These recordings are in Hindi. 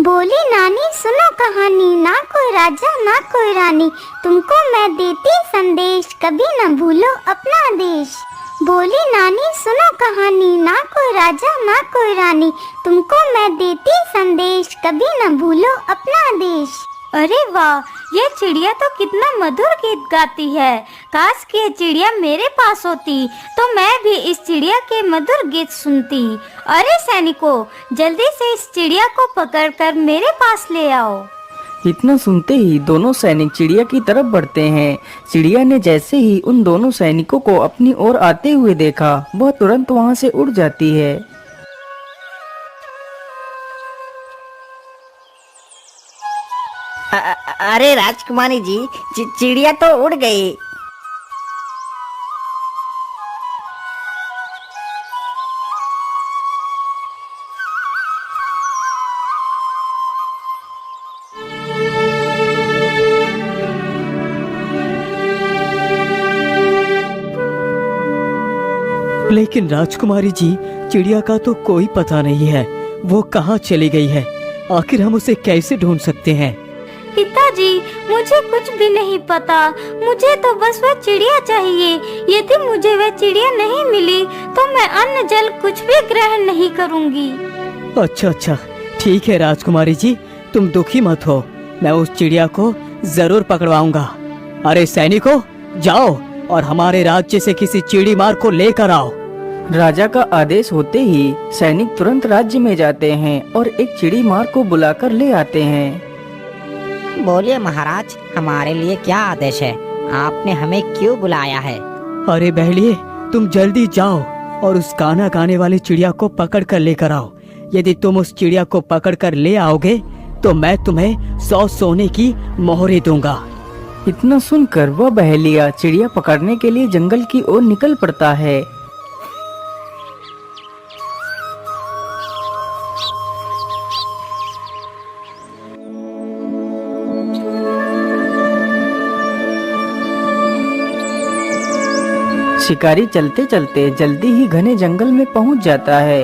बोली नानी सुनो कहानी, ना कोई राजा ना कोई रानी, तुमको मैं देती संदेश, कभी न भूलो अपना देश। बोली नानी सुनो कहानी, ना कोई राजा ना कोई रानी, तुमको मैं देती संदेश, कभी न भूलो अपना देश। अरे वाह, ये चिड़िया तो कितना मधुर गीत गाती है। काश कि ये चिड़िया मेरे पास होती तो मैं भी इस चिड़िया के मधुर गीत सुनती। अरे सैनिकों, जल्दी से इस चिड़िया को पकड़कर मेरे पास ले आओ। इतना सुनते ही दोनों सैनिक चिड़िया की तरफ बढ़ते हैं। चिड़िया ने जैसे ही उन दोनों सैनिकों को अपनी ओर आते हुए देखा, वह तुरंत वहां से उड़ जाती है। अरे राजकुमारी जी, चिड़िया तो उड़ गई। लेकिन राजकुमारी जी, चिड़िया का तो कोई पता नहीं है, वो कहाँ चली गई है। आखिर हम उसे कैसे ढूंढ सकते हैं? पिताजी, मुझे कुछ भी नहीं पता। मुझे तो बस वह चिड़िया चाहिए। यदि मुझे वह चिड़िया नहीं मिली तो मैं अन्न जल कुछ भी ग्रहण नहीं करूंगी। अच्छा, ठीक है राजकुमारी जी, तुम दुखी मत हो, मैं उस चिड़िया को जरूर पकड़वाऊंगा। अरे सैनिकों, जाओ और हमारे राज्य से किसी चिड़ी मार को लेकर आओ। राजा का आदेश होते ही सैनिक तुरंत राज्य में जाते हैं और एक चिड़ी मार को बुलाकर ले आते हैं। बोलिए महाराज, हमारे लिए क्या आदेश है? आपने हमें क्यों बुलाया है? अरे बहलिए, तुम जल्दी जाओ और उस गाना गाने वाली चिड़िया को पकड़ कर लेकर आओ। यदि तुम उस चिड़िया को पकड़ कर ले आओगे तो मैं तुम्हें 100 सोने की मोहरें दूंगा। इतना सुनकर वह बहेलिया चिड़िया पकड़ने के लिए जंगल की ओर निकल पड़ता है। शिकारी चलते चलते जल्दी ही घने जंगल में पहुंच जाता है।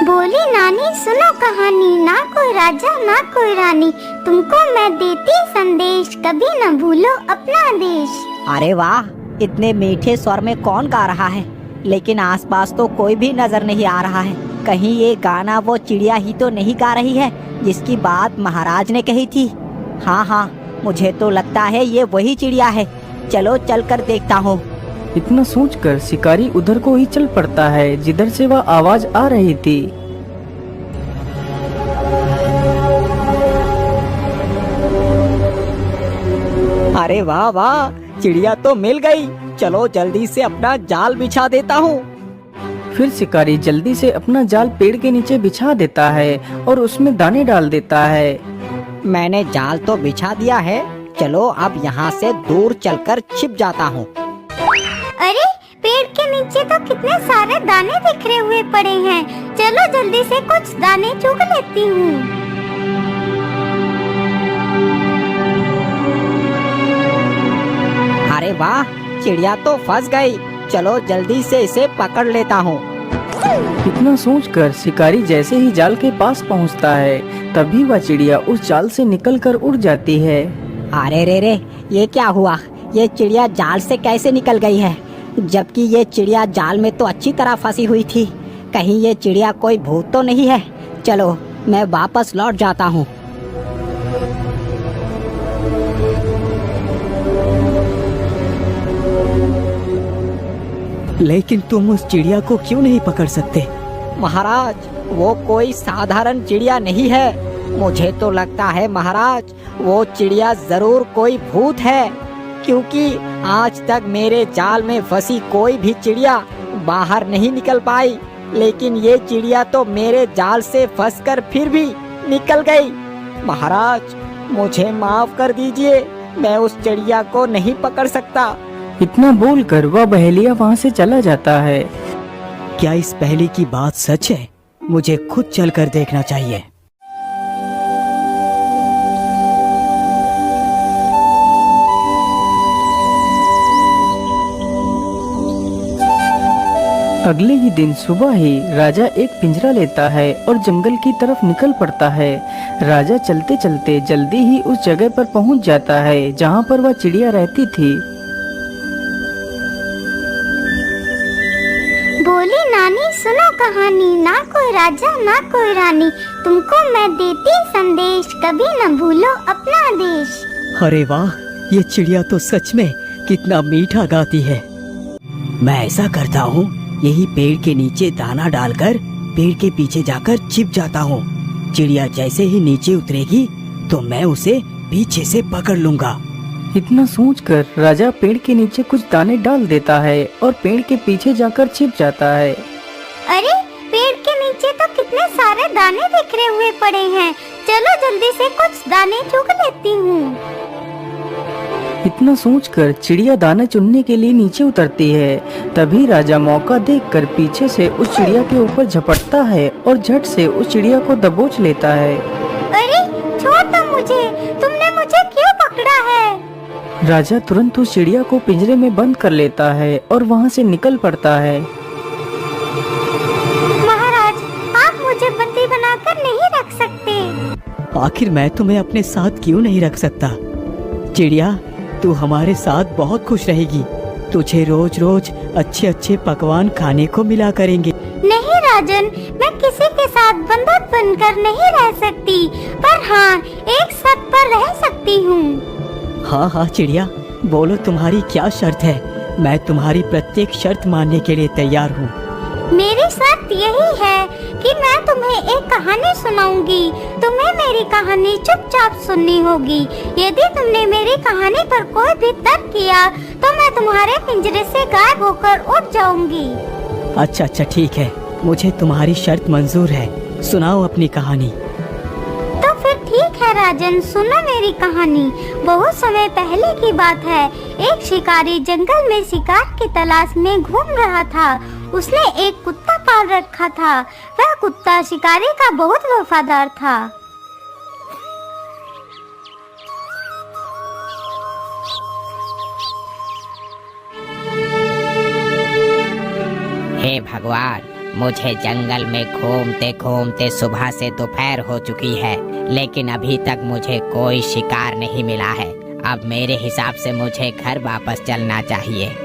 बोली नानी सुनो कहानी, ना कोई राजा ना कोई रानी, तुमको मैं देती संदेश, कभी न भूलो अपना देश। अरे वाह, इतने मीठे स्वर में कौन गा रहा है? लेकिन आसपास तो कोई भी नजर नहीं आ रहा है। कहीं ये गाना वो चिड़िया ही तो नहीं गा रही है जिसकी बात महाराज ने कही थी? हाँ, मुझे तो लगता है ये वही चिड़िया है। चलो चलकर देखता हूँ। इतना सोचकर शिकारी उधर को ही चल पड़ता है जिधर से वह आवाज आ रही थी। अरे वाह वाह, चिड़िया तो मिल गई। चलो जल्दी से अपना जाल बिछा देता हूँ। फिर शिकारी जल्दी से अपना जाल पेड़ के नीचे बिछा देता है और उसमें दाने डाल देता है। मैंने जाल तो बिछा दिया है, चलो अब यहाँ से दूर चलकर छिप जाता हूँ। अरे पेड़ के नीचे तो कितने सारे दाने बिखरे हुए पड़े हैं। चलो जल्दी से कुछ दाने चुग लेती हूँ। अरे वाह, चिड़िया तो फंस गई। चलो जल्दी से इसे पकड़ लेता हूँ। इतना सोचकर शिकारी जैसे ही जाल के पास पहुंचता है, तभी वह चिड़िया उस जाल से निकलकर उड़ जाती है। अरे रे, ये क्या हुआ? ये चिड़िया जाल से कैसे निकल गई है? जबकि ये चिड़िया जाल में तो अच्छी तरह फंसी हुई थी। कहीं ये चिड़िया कोई भूत तो नहीं है? चलो मैं वापस लौट जाता हूँ। लेकिन तुम उस चिड़िया को क्यों नहीं पकड़ सकते? महाराज, वो कोई साधारण चिड़िया नहीं है। मुझे तो लगता है महाराज, वो चिड़िया जरूर कोई भूत है, क्योंकि आज तक मेरे जाल में फंसी कोई भी चिड़िया बाहर नहीं निकल पाई। लेकिन ये चिड़िया तो मेरे जाल से फंसकर फिर भी निकल गई। महाराज, मुझे माफ कर दीजिए, मैं उस चिड़िया को नहीं पकड़ सकता। इतना बोलकर वह बहेलिया वहाँ से चला जाता है। क्या इस पहेली की बात सच है? मुझे खुद चलकर देखना चाहिए। अगले ही दिन सुबह ही राजा एक पिंजरा लेता है और जंगल की तरफ निकल पड़ता है। राजा चलते चलते जल्दी ही उस जगह पर पहुंच जाता है जहां पर वह चिड़िया रहती थी। बोली नानी सुनो कहानी, ना कोई राजा ना कोई रानी, तुमको मैं देती संदेश, कभी न भूलो अपना देश। अरे वाह, ये चिड़िया तो सच में कितना मीठा गाती है। मैं ऐसा करता हूँ, यही पेड़ के नीचे दाना डालकर पेड़ के पीछे जाकर छिप जाता हूँ। चिड़िया जैसे ही नीचे उतरेगी तो मैं उसे पीछे से पकड़ लूंगा। इतना सोचकर राजा पेड़ के नीचे कुछ दाने डाल देता है और पेड़ के पीछे जाकर छिप जाता है। अरे पेड़ के नीचे तो कितने सारे दाने बिखरे हुए पड़े हैं, चलो जल्दी से कुछ दाने चुग लेती हूँ। इतना सोचकर चिड़िया दाना चुनने के लिए नीचे उतरती है। तभी राजा मौका देखकर पीछे से उस चिड़िया के ऊपर झपटता है और झट से उस चिड़िया को दबोच लेता है। अरे छोड़ दो मुझे, तुमने मुझे क्यों पकड़ा है? राजा तुरंत उस चिड़िया को पिंजरे में बंद कर लेता है और वहाँ से निकल पड़ता है। महाराज, आप मुझे बंदी बनाकर नहीं रख सकते। आखिर मैं तुम्हें अपने साथ क्यों नहीं रख सकता? चिड़िया, तू हमारे साथ बहुत खुश रहेगी। तुझे रोज रोज अच्छे अच्छे पकवान खाने को मिला करेंगे। नहीं राजन, मैं किसी के साथ बंधक बनकर नहीं रह सकती, पर हाँ एक शर्त पर रह सकती हूँ। हाँ हाँ चिड़िया, बोलो तुम्हारी क्या शर्त है? मैं तुम्हारी प्रत्येक शर्त मानने के लिए तैयार हूँ। मेरी शर्त यही है कि मैं तुम्हें एक कहानी सुनाऊंगी, तुम्हें मेरी कहानी चुपचाप सुननी होगी। यदि तुमने मेरी कहानी पर कोई भी तर्क किया तो मैं तुम्हारे पिंजरे से गायब होकर उड़ जाऊंगी। अच्छा ठीक है, मुझे तुम्हारी शर्त मंजूर है। सुनाओ अपनी कहानी। तो फिर ठीक है राजन, सुनो मेरी कहानी। बहुत समय पहले की बात है, एक शिकारी जंगल में शिकार की तलाश में घूम रहा था। उसने एक कुत्ता पाल रखा था। वह कुत्ता शिकारी का बहुत वफादार था। हे भगवान, मुझे जंगल में घूमते घूमते सुबह से दोपहर हो चुकी है, लेकिन अभी तक मुझे कोई शिकार नहीं मिला है। अब मेरे हिसाब से मुझे घर वापस चलना चाहिए।